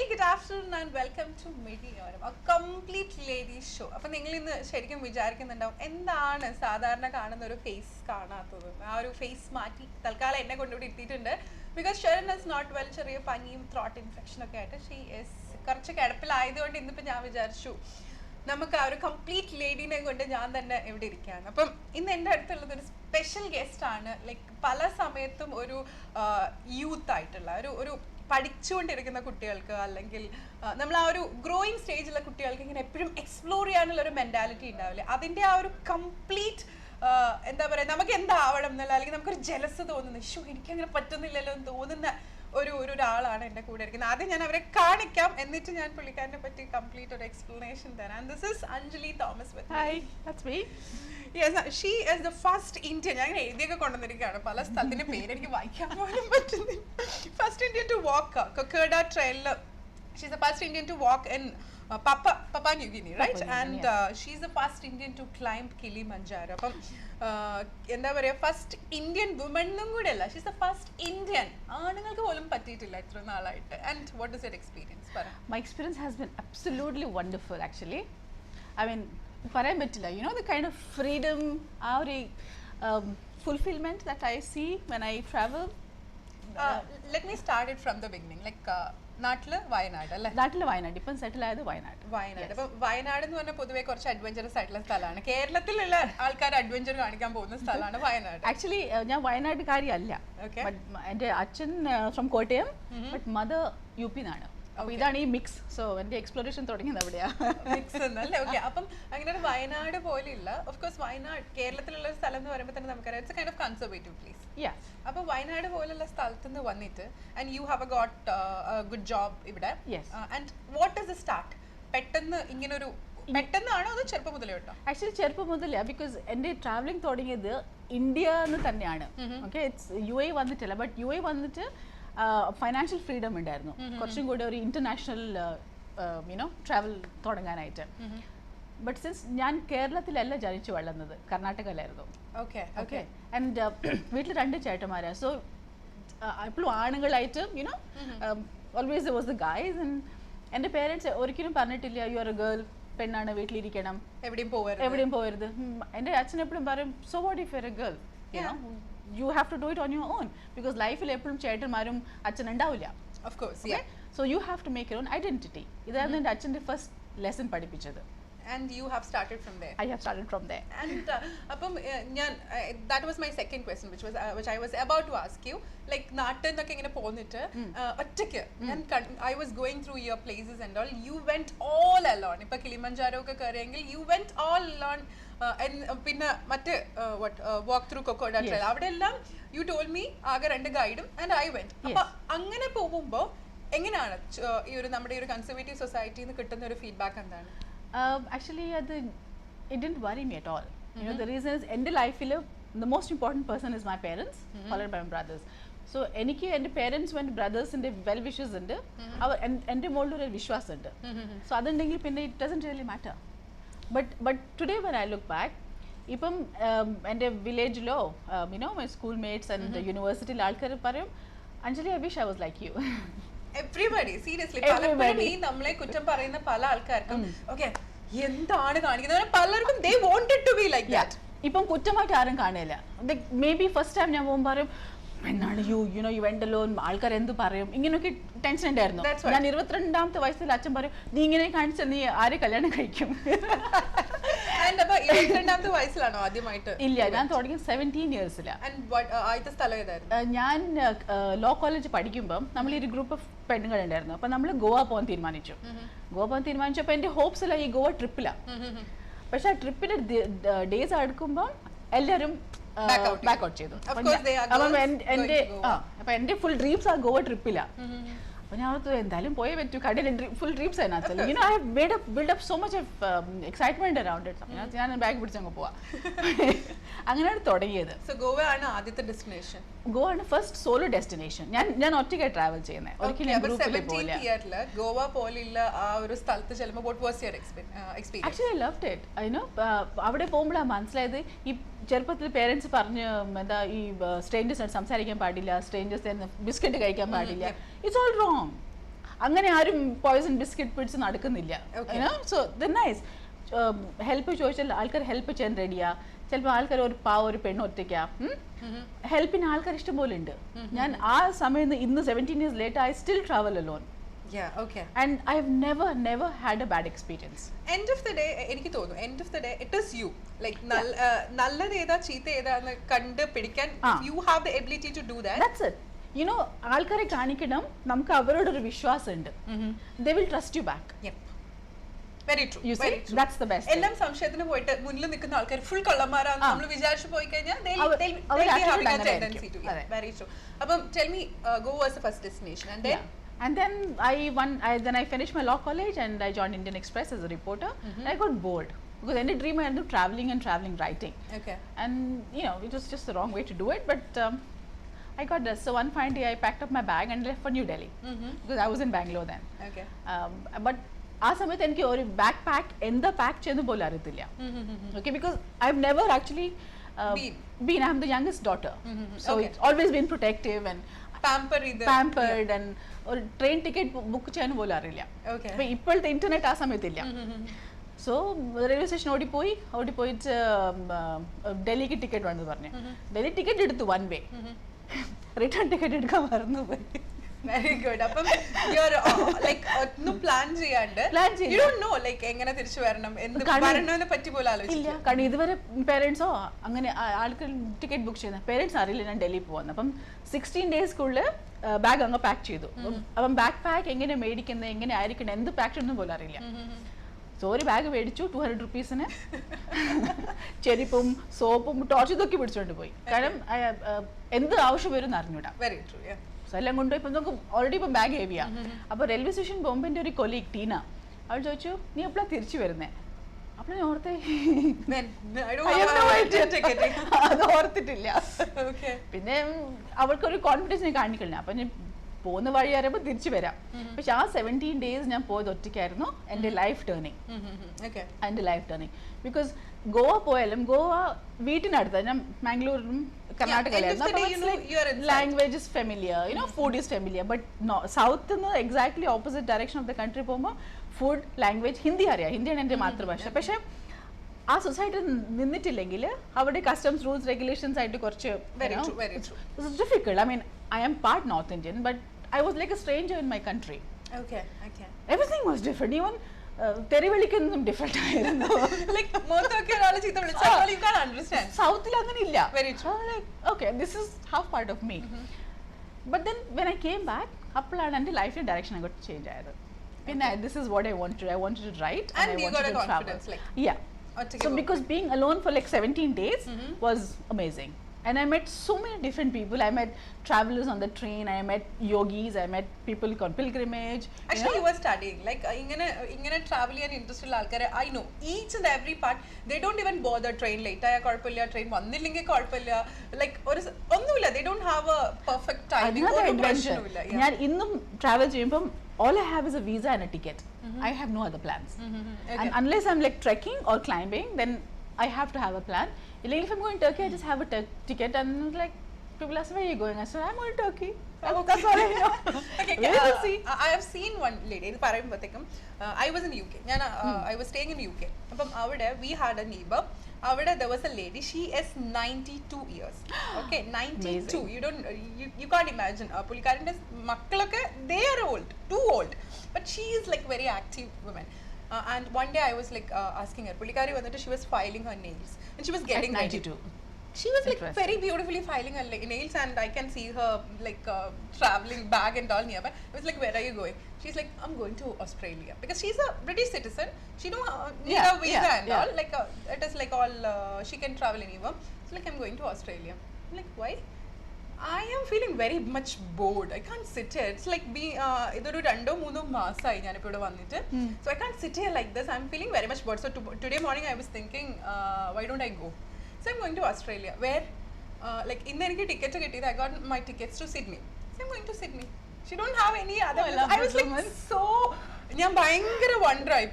Very good afternoon and welcome to Mediyoram, a complete ladies show. അപ്പോൾ നിങ്ങൾ ഇന്ന് ശരിക്കും വിചാരിക്കുന്നുണ്ടാവും എന്താണ് സാധാരണ കാണുന്ന ഒരു ഫേസ് കാണാത്തത്, ആ ഒരു ഫേസ് മാറ്റി തൽക്കാലം എന്നെ കൊണ്ടുകൂടി എത്തിയിട്ടുണ്ട്. Because Sherin is not well, ചെറിയ പനിയും ത്രോട്ട് ഇൻഫെക്ഷൻ ഒക്കെ ആയിട്ട് ഷീ ഇസ് കുറച്ച് കിടപ്പിലായതുകൊണ്ട് ഇന്നിപ്പോൾ ഞാൻ വിചാരിച്ചു നമുക്ക് ആ ഒരു കംപ്ലീറ്റ് ലേഡീനെ കൊണ്ട് ഞാൻ തന്നെ ഇവിടെ ഇരിക്കുകയാണ്. അപ്പം ഇന്ന് എൻ്റെ അടുത്തുള്ളത് ഒരു സ്പെഷ്യൽ ഗസ്റ്റ് ആണ്. ലൈക്ക് പല സമയത്തും ഒരു യൂത്ത് ആയിട്ടുള്ള ഒരു പഠിച്ചുകൊണ്ടിരിക്കുന്ന കുട്ടികൾക്ക് അല്ലെങ്കിൽ നമ്മൾ ആ ഒരു ഗ്രോയിങ് സ്റ്റേജിലുള്ള കുട്ടികൾക്ക് ഇങ്ങനെ എപ്പോഴും എക്സ്പ്ലോർ ചെയ്യാനുള്ള ഒരു മെൻറ്റാലിറ്റി ഉണ്ടാവില്ലേ, അതിൻ്റെ ആ ഒരു കംപ്ലീറ്റ് എന്താ പറയുക, നമുക്ക് എന്താവണം എന്നുള്ള അല്ലെങ്കിൽ നമുക്കൊരു ജലസ് തോന്നുന്നു, ഇഷ്യൂ എനിക്കങ്ങനെ പറ്റുന്നില്ലല്ലോ എന്ന് തോന്നുന്ന ഒരാളാണ് എൻ്റെ കൂടെ ഇരിക്കുന്നത്. ആദ്യം ഞാൻ അവരെ കാണിക്കാം, എന്നിട്ട് ഞാൻ പുള്ളിക്കാരനെ പറ്റി കംപ്ലീറ്റ് ഒരു എക്സ്പ്ലനേഷൻ തരാം. This is Anjali Thomas with Hi, that's me. Yes, she is the first Indian. ഞാൻ ഇങ്ങനെ എഴുതിയൊക്കെ കൊണ്ടുവന്നിരിക്കുകയാണ്, പല സ്ഥലത്തിന്റെ പേര് എനിക്ക് വായിക്കാൻ പോലും പറ്റുന്നില്ല. First Indian to walk Kokoda ട്രെയിലിൽ. She's the first Indian to walk in Papua New Guinea, right? And she's the first Indian to climb Kilimanjaro. അപ്പം എന്താ പറയുക, ഫസ്റ്റ് ഇന്ത്യൻ വുമൺ എന്നും കൂടെ അല്ല, ഷീസ് ദ ഫസ്റ്റ് ഇന്ത്യൻ. ആണുങ്ങൾക്ക് പോലും പറ്റിയിട്ടില്ല ഇത്ര നാളായിട്ട്. And what is your experience? പറ. My experience has been absolutely wonderful, actually. I mean, പറയാൻ പറ്റില്ല, you know the kind of freedom, ആ ഒരു fulfillment that I see when I travel. Let me start it from the beginning. Like നാട്ടില് വയനാട് അല്ലേ? നാട്ടില് വയനാട്, ഇപ്പം സെറ്റിൽ ആയത് വയനാട്. അപ്പം വയനാട് എന്ന് പറഞ്ഞാൽ പൊതുവെ കുറച്ച് അഡ്വഞ്ചറസ് ആയിട്ടുള്ള സ്ഥലമാണ്. കേരളത്തിലുള്ള ആൾക്കാർ അഡ്വഞ്ചർ കാണിക്കാൻ പോകുന്ന സ്ഥലമാണ് വയനാട്. ആക്ച്വലി ഞാൻ വയനാട്ടുകാരി അല്ല. എൻ്റെ അച്ഛൻ from Kottayam, but mother U P എന്നാണ്. അപ്പോൾ ഇതാണ് ഈ മിക്സ്. സോ എൻ്റെ എക്സ്പ്ലോറേഷൻ തുടങ്ങിയത് അവിടെയാണ്. മിക്സ് എന്നല്ലേ? ഓക്കെ. അപ്പം അങ്ങനെ ഒരു വയനാട് പോലെയുള്ള, ഓഫ് കോഴ്സ് വയനാട് കേരളത്തിലുള്ള ഒരു സ്ഥലം എന്ന് പറയുമ്പോൾ തന്നെ നമുക്കറിയാം it's kind of conservative place. അപ്പോൾ വയനാട് പോലുള്ള സ്ഥലത്ത് നിന്ന് വന്നിട്ട് and you have got good job ഇവിടെ. And what is the start? പെട്ടെന്ന് ഇങ്ങനൊരു പെട്ടെന്നാണോ അതോ ചെറുപ്പം മുതലേ കേട്ടോ? ആക്ച്വലി ചെറുപ്പം മുതലേ, ബിക്കോസ് എൻ്റെ ട്രാവലിംഗ് തുടങ്ങിയത് ഇന്ത്യ എന്ന് തന്നെയാണ്. ഓക്കെ, ഇറ്റ്സ് യു എ വന്നിട്ടില്ല, ബട്ട് യു എ വന്നിട്ട് ഫൈനാൻഷ്യൽ ഫ്രീഡം ഉണ്ടായിരുന്നു, കുറച്ചും കൂടി ഒരു ഇന്റർനാഷണൽ യുനോ ട്രാവൽ തുടങ്ങാനായിട്ട്. ബട്ട് സിൻസ് ഞാൻ കേരളത്തിലല്ല ജനിച്ചു വളർന്നത്, കർണാടകയിലായിരുന്നു. Okay okay. ആൻഡ് വീട്ടിൽ 2 ചേട്ടന്മാരാണ്. സോ എപ്പോഴും ആണുങ്ങളായിട്ട് you know always was the guys. And എൻ്റെ പേരൻസ് ഒരിക്കലും പറഞ്ഞിട്ടില്ല യു ആർ എ ഗേൾ, പെണ്ണാണ് വീട്ടിലിരിക്കണം, എവിടെയും പോകരുത്. എൻ്റെ അച്ഛൻ എപ്പോഴും പറയും so what if you are A girl, you have to do it on your own, because life il eppozhum chettamarum achan undavilla, of course, okay? So you have to make your own identity. idannu ende achante first lesson padipichadu, and you have started from there. I have started from there. And appam njan that was my second question, which I was about to ask you. Like naattennokke ingane ponittu ottakke I was going through your places and all, you went all alone. Ipo Kilimanjaro okke karengil you went all alone. പിന്നെ മറ്റ് walk through കൊക്കോഡ trail അവിടെ എല്ലാം you told me ആകെ 2 ഗൈഡും and I went. അപ്പൊ അങ്ങനെ പോകുമ്പോൾ എങ്ങനെയാണ് ഈ ഒരു നമ്മുടെ ഈ ഒരു കൺസർവേറ്റീവ് സൊസൈറ്റിയിൽ നിന്ന് കിട്ടുന്ന ഒരു ഫീഡ്ബാക്ക് എന്താണ്? ആക്ച്വലി അത് it didn't worry me at all. You know the reason is എൻ്റെ ലൈഫിൽ the most important person is my parents followed by my brothers. So എനിക്ക് എൻ്റെ പേരൻസ് എൻ്റെ ബ്രദേഴ്സിൻ്റെ വെൽ വിഷസ് ഉണ്ട്, അവർ എൻ്റെ മുകളിൽ ഒരു വിശ്വാസമുണ്ട്. സോ അതുണ്ടെങ്കിൽ പിന്നെ it doesn't really matter. But today when I look back, ഇപ്പം എൻ്റെ വില്ലേജിലോ you know my school mates and യൂണിവേഴ്സിറ്റിയിൽ ആൾക്കാർ പറയും Anjali I wish I was like you. Everybody seriously പലപ്പോഴും ഈ നമ്മളെ കുറ്റം പറയുന്ന പല ആൾക്കാർക്കും ഓക്കെ എന്താണ് കാണിക്കുന്നത്, പലർക്കും they wanted to be like that. ഇപ്പം കുറ്റമായിട്ട് ആരും കാണില്ല. മേ ബി ഫസ്റ്റ് ടൈം ഞാൻ പോകുമ്പോൾ പറയും എന്നാണ് യുനോ യു വെന്റ് അലോൺ, ആൾക്കാർ എന്ത് പറയും, ഇങ്ങനെയൊക്കെ ടെൻഷൻ ഉണ്ടായിരുന്നു. ഞാൻ 22ാമത്തെ വയസ്സിൽ അച്ഛൻ പറയും നീ ഇങ്ങനെ കാണിച്ചാൽ നീ ആരെ കല്യാണം കഴിക്കും. 22ാമത്തെ വയസ്സിലാണോ ആദ്യമായിട്ട്? ഇല്ല, ഞാൻ തുടങ്ങി 17 ഇയേഴ്സിലാണ്. ഞാൻ ലോ കോളേജ് പഠിക്കുമ്പം നമ്മൾ ഒരു ഗ്രൂപ്പ് ഓഫ് പെണ്ണുങ്ങൾ ഉണ്ടായിരുന്നു. അപ്പം നമ്മൾ ഗോവ പോകാൻ തീരുമാനിച്ചു. അപ്പോൾ എൻ്റെ ഹോപ്സ് എല്ലാം ഈ ഗോവ ട്രിപ്പിലാണ്. പക്ഷെ ആ ട്രിപ്പിന്റെ ഡേയ്സ് അടുക്കുമ്പോൾ എല്ലാവരും ബാക്ക് ഔട്ട് ചെയ്തു. അപ്പൊ എന്റെ ഫുൾ ഡ്രീംസ് ആ ഗോവ ട്രിപ്പിലാ. അപ്പൊ ഞാൻ എന്തായാലും പോയേ പറ്റൂ, കടയിൽ ഫുൾ ഡ്രീംസ് അതിനകത്ത്. You know I have made up build up so much of excitement around it. ഞാൻ ബാഗ് പിടിച്ചങ്ങ് പോവാ. അങ്ങനെയാണ് തുടങ്ങിയത്. സോ ഗോവ ആണ് ആദ്യത്തെ ഡെസ്റ്റിനേഷൻ? ഗോവ ആണ് ഫസ്റ്റ് സോളോ ഡെസ്റ്റിനേഷൻ. ഞാൻ ഒറ്റയ്ക്കാണ് ട്രാവൽ ചെയ്യുന്നത്, ഒരിക്കലും ഗോവ പോലെയുള്ള ആ ഒരു സ്ഥലത്ത് ചെല്ലുമ്പോൾ what was your experience? Actually I loved it. I know അവിടെ പോകുമ്പോഴാണ് മനസ്സിലായത് ഈ ചെറുപ്പത്തിൽ പേരൻസ് പറഞ്ഞ് എന്താ ഈ സ്ട്രേഞ്ചേഴ്സിനോട് സംസാരിക്കാൻ പാടില്ല, സ്ട്രേഞ്ചേഴ്സ് ബിസ്ക്കറ്റ് കഴിക്കാൻ പാടില്ല, ഇറ്റ്സ് ഓൾ റോങ്. അങ്ങനെ ആരും പോയിസൺ ബിസ്ക്കറ്റ് പിടിച്ച് നടക്കുന്നില്ല. സോ ദ നൈസ് ഹെൽപ്പ് ചോദിച്ചാൽ ആൾക്കാർ ഹെൽപ്പ് ചെയ്യാൻ റെഡിയാ. ചിലപ്പോൾ ആൾക്കാർ ഒരു പാവ ഒരു പെണ്ണ് ഒറ്റയ്ക്കാ. ഹെൽപ്പിന് ആൾക്കാർ ഇഷ്ടം പോലെ ഉണ്ട്. ഞാൻ ആ സമയത്ത് ഇന്ന് 17 years later I still travel alone. Yeah, okay. And I've never had a bad experience. End of the day എനിക്ക് തോന്നുന്നു end of the day it is you, like നല്ലത് ഏതാ ചീത്ത ഏതാന്ന് കണ്ട് പിടിക്കാൻ you have the ability to do that. That's it. You know, ആൾക്കാരെ കാണിക്കണം നമുക്ക് അവരോടൊരു വിശ്വാസം ഉണ്ട്. They will trust you back. Yep. Very true. You see, that's the best. എല്ലാം സംശയത്തിന് പോയിട്ട് മുന്നിൽ നിൽക്കുന്ന ആൾക്കാർ ഫുൾ കള്ളന്മാരാന്ന് നമ്മൾ വിചാരിച്ചു പോയി കഴിഞ്ഞാൽ very true. അപ്പം tell me, Goa was the first destination and then and then I finished my law college and I joined Indian Express as a reporter. And I got bored because any dream I ended up traveling writing. Okay. And you know, it was just the wrong way to do it, but I got this. So one fine day I packed up my bag and left for New Delhi because I was in Bangalore then. Okay. But ആ സമയത്ത് എനിക്ക് ഒരു back pack എന്താ pack ചെയ്യുന്ന പോലും അറിയത്തില്ല. Okay, because I've never actually been. I'm the youngest daughter, so it's always been protective and pampered and ഒരു train ticket book ചെയ്യാൻ പോലും അറിയില്ല. അപ്പൊ ഇപ്പോഴത്തെ ഇന്റർനെറ്റ് ആ സമയത്തില്ല. സോ റെയിൽവേ സ്റ്റേഷൻ ഓടിപ്പോയിട്ട് ഡൽഹിക്ക് ടിക്കറ്റ് വേണമെന്ന് പറഞ്ഞു. ഡൽഹി ടിക്കറ്റ് എടുത്തു 1 way. റിട്ടേൺ ടിക്കറ്റ് എടുക്കാൻ മറന്നുപോയി. Very good. അപ്പം ലൈക്ക് ഒന്നും പ്ലാൻ ചെയ്യാണ്ട് യു ഡോണ്ട് നോ ലൈക്ക് എങ്ങനെ തിരിച്ചു വരണം എന്ത് വരണതിനെ പറ്റി പോലും ആലോചിച്ചില്ല. കാരണം ഇതുവരെ പേരൻസോ അങ്ങനെ ആൾക്കാർ ടിക്കറ്റ് ബുക്ക് ചെയ്യുന്ന പേരൻസ് അറിയില്ല ഞാൻ ഡൽഹി പോകുന്നത്. അപ്പം 16 daysക്കുള്ളിൽ ബാഗ് അങ്ങ് പാക്ക് ചെയ്തു. അപ്പം ബാക്ക് പാക്ക് എങ്ങനെ മേടിക്കുന്നത് എങ്ങനെ ആയിരിക്കണം എന്ത് പാക്ക് ചെയ്യണമെന്ന് പോലും അറിയില്ല. സോ ഒരു ബാഗ് മേടിച്ചു 200 rupeesന്. ചെരിപ്പും സോപ്പും ടോർച്ച് ഇതൊക്കെ പിടിച്ചോണ്ട് പോയി. കാരണം എന്ത് ആവശ്യം വരും എന്ന് അറിഞ്ഞൂടാ. Very true. സോ എല്ലാം കൊണ്ടുപോയി ഇപ്പം നമുക്ക് ഓൾറെഡി ഇപ്പം ബാഗ് ഹെവിയാ. അപ്പോൾ റെയിൽവേ സ്റ്റേഷൻ പോകുമ്പോൾ എൻ്റെ ഒരു കൊലീഗ് ടീന അവൾ ചോദിച്ചു നീ എപ്പോഴാണ് തിരിച്ചു വരുന്നേ? അപ്പോൾ ഞാൻ ഓർത്തേ അത് ഓർത്തിട്ടില്ല. പിന്നെ അവൾക്കൊരു കോൺഫിഡൻസ് ഞാൻ കാണിക്കില്ല. അപ്പം ഞാൻ പോകുന്ന വഴി അറിയുമ്പോൾ തിരിച്ചു വരാം. പക്ഷെ ആ 17 days ഞാൻ പോയത് ഒറ്റയ്ക്കായിരുന്നു. എൻ്റെ ലൈഫ് ടേണിങ് ബിക്കോസ് ഗോവ പോയാലും ഗോവ വീട്ടിനടുത്ത് ഞാൻ മാംഗ്ലൂരിലും കർണാടകയിലായിരുന്നു. Language is familiar, you know, food is familiar. But south നിന്ന് exactly opposite direction of the country പോകുമ്പോൾ ഫുഡ് ലാംഗ്വേജ് ഹിന്ദി അറിയാം. ഹിന്ദിയാണ് എൻ്റെ മാതൃഭാഷ. പക്ഷെ ആ സൊസൈറ്റി നിന്നിട്ടില്ലെങ്കിൽ അവിടെ കസ്റ്റംസ് റൂൾസ് റെഗുലേഷൻസ് ആയിട്ട് കുറച്ച് difficult. I mean I am part north Indian but I was like a stranger in my country. Everything was different. Even തെറിവിളിക്കുന്നതും ഡിഫറെന്റ് ആയിരുന്നു. സൗത്തിൽ അങ്ങനെ ഇല്ല. Okay, this is half part of me. But then when I came back അപ്പോഴാണ് എൻ്റെ ലൈഫിന്റെ direction അങ്ങോട്ട് change ആയത്. പിന്നെ this is what I wanted to write and I wanted to travel. Yeah. So because being alone for like 17 days was amazing. And I met so many different people. I met travelers on the train. I met yogis. I met people on pilgrimage. Actually, you were studying. Like, ingane travel and interest in alkare. I know each and every part. They don't even bother train late. Aya korpilla train vannillinge korpilla. Like, onnilla. They don't have a perfect timing. Another adventure. ഞാൻ ഇന്നും travel ചെയ്യുമ്പോൾ all I have is a visa and a ticket. I have no other plans. And unless I'm like trekking or climbing, then I have to have a plan. Like if I'm going to Turkey, I just have a ticket and like people ask where are you going? I said I'm going to Turkey. That's all I know. Okay, see. I have seen one lady. Idu parayumbottekkum I was in UK. I was staying in UK. Appam avade we had a neighbor. Avade there was a lady. She is 92 years. Okay, 92. Amazing. You can't imagine. Pulikarinte makkalokke they are old, too old. But she is like very active woman. And one day I was like asking her, Pulikari vanittu she was filing her nails and she was getting 92. She was like very beautifully filing her nails and I can see her like traveling bag and all nearby. I was like, where are you going? She's like, I'm going to Australia because she's a British citizen. She don't need a visa and all. Like it is like all she can travel anywhere. So like, I'm going to Australia. I'm like, why? I am feeling very much bored. I can't sit here. It's like idoru 2-3 മാസമായി ഞാൻ ഇപ്പോൾ ഇവിടെ വന്നിട്ട്. So I can't sit here like this. I'm feeling very much bored. So today morning I was thinking, why don't I go? So I'm going to Australia. Where like ഇന്ന് എനിക്ക് ticket കിട്ടിയത്. I got my tickets to Sydney. So I'm going to Sydney. She don't have any other. I was like so. ഞാൻ ഭയങ്കര wondered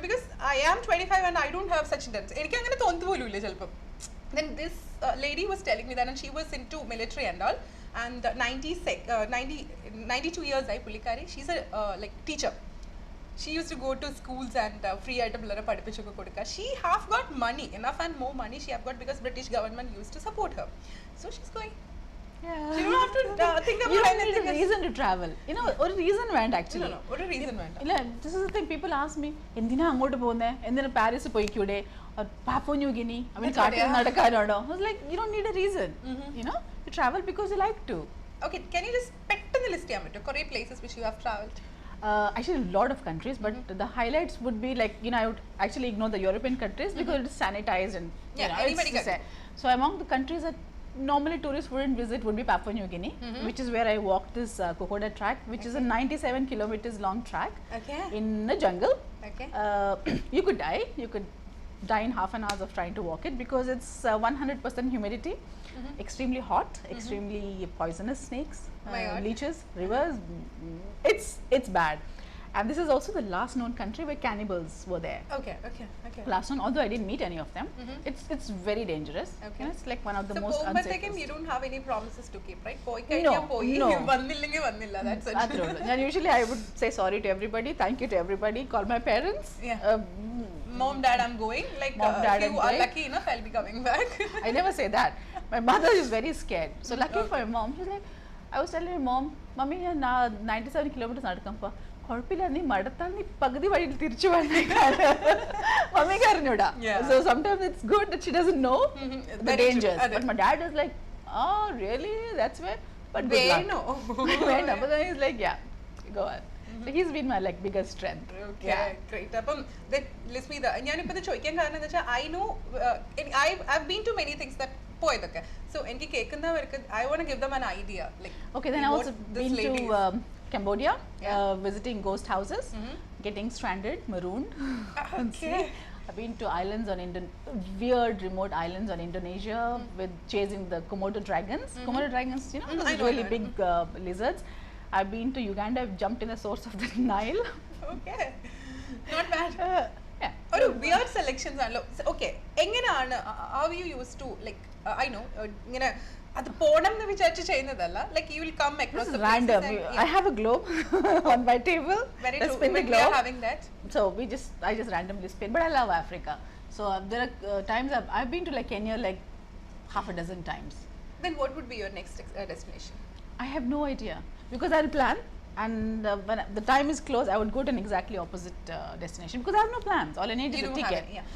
because I am 25 and I don't have such intents. എനിക്ക് അങ്ങനെ തോന്നുന്നു പോലും ഇല്ല ചിലപ്പോൾ. Then this lady was telling me that, and she was into military and all, and 92 years I pulikari. She's a like teacher. She used to go to schools and free item padippichukku kodukka. She half got money, enough and more money she have got because British government used to support her. So she's going. Yeah. You don't have to think about You don't anything. need a reason to travel. You know, or reason went actually. No. What a reason went. ഇല്ല, this is the thing people ask me, എന്തിനാ അങ്ങോട്ട് പോകുന്നേ, എന്തിനാ Paris പോയിക്കൂടെ, പാപ്പോ new guinea, അവൻ കാട്ടിൽ നടക്കാനാണോ? I was like, you don't need a reason. You know, you travel because you like to. Okay, can you just പെട്ടെന്ന് list ചെയ്യാൻ പറ്റുമോ കുറേ places which you have traveled? Actually, a lot of countries, but the highlights would be like, you know, I would actually ignore the European countries because it is sanitized and you Yeah, know, anybody it's can so among the countries that normally tourists wouldn't visit would be Papua New Guinea, which is where I walked this Kokoda track, which is a 97 kilometers long track Okay. in the jungle. Okay. You could die. You could die in half an hour of trying to walk it because it's 100% humidity, extremely hot, extremely poisonous snakes, My God. leeches, rivers. It's bad. And this is also the last known country where cannibals were there. Okay. Last known, although I didn't meet any of them, it's very dangerous. Okay. You know, it's like one of the So most പോകുമ്പോഴത്തേക്കും unsafe. you don't have any promises to keep, right? പോയി കഴിഞ്ഞാൽ പോയി no. വന്നില്ലെങ്കിൽ വന്നില്ല. That's it. And usually I would say sorry to everybody, thank you to everybody, call my parents. Yeah. Mom, dad, I'm going. Like Mom, dad, if you I'm are going. lucky enough, I'll be coming back. I never say that. My mother is very scared. So lucky for my mom, she's like, I was telling my mom, Mummy, ഞാൻ 97 kilometers നടക്കുമ്പോൾ കുഴപ്പമില്ല, നീ മടുത്താൽ നീ പകുതി വഴിയിൽ തിരിച്ചു വന്നേ. മമ്മിക്ക് അറിഞ്ഞൂടാ. Yeah. So sometimes it's good that she doesn't know the Very true. dangers. അതെ. But my dad is like, oh really? That's where? But good luck. വേണോ? വേണ്ട. But then he's like, yeah, go on. So he's been my like biggest strength. Okay, Yeah. great. അപ്പം ഞാനിപ്പോൾ ഇത് ചോദിക്കാൻ കാരണം എന്താ വെച്ചാൽ I know I've been to many things that പോയതൊക്കെ. So എനിക്ക് കേൾക്കുന്നവർക്ക് I want to give them an idea. Like, Okay, then I what also this been lady to is. Cambodia, Yeah. visiting ghost houses, getting stranded, marooned. on sea. Okay. I've been to islands on weird remote islands on Indonesia with chasing the Komodo dragons. Komodo dragons, you know, I those know, really I know. big lizards. I've been to Uganda. I've jumped in the source of the Nile. Okay. Not bad. Yeah. ഒരു weird selections ആണല്ലോ. Okay, എങ്ങനെയാണ് how you used to like I know ഇങ്ങനെ അത് പോണം എന്ന് വിചാരിച്ച് ചെയ്യുന്നതല്ല. Like you will come across This the is places random. and, I have a globe on my table. Very I true. spin the Even we are globe. having that. So I just randomly spin, but I love Africa. So there are times I've been to like Kenya like half a dozen times. Then what would be your next destination? I have no idea because I'll plan, and when the time is close, I would go to an exactly opposite destination because I have no plans. All I need You is a don't have ticket. any, yeah.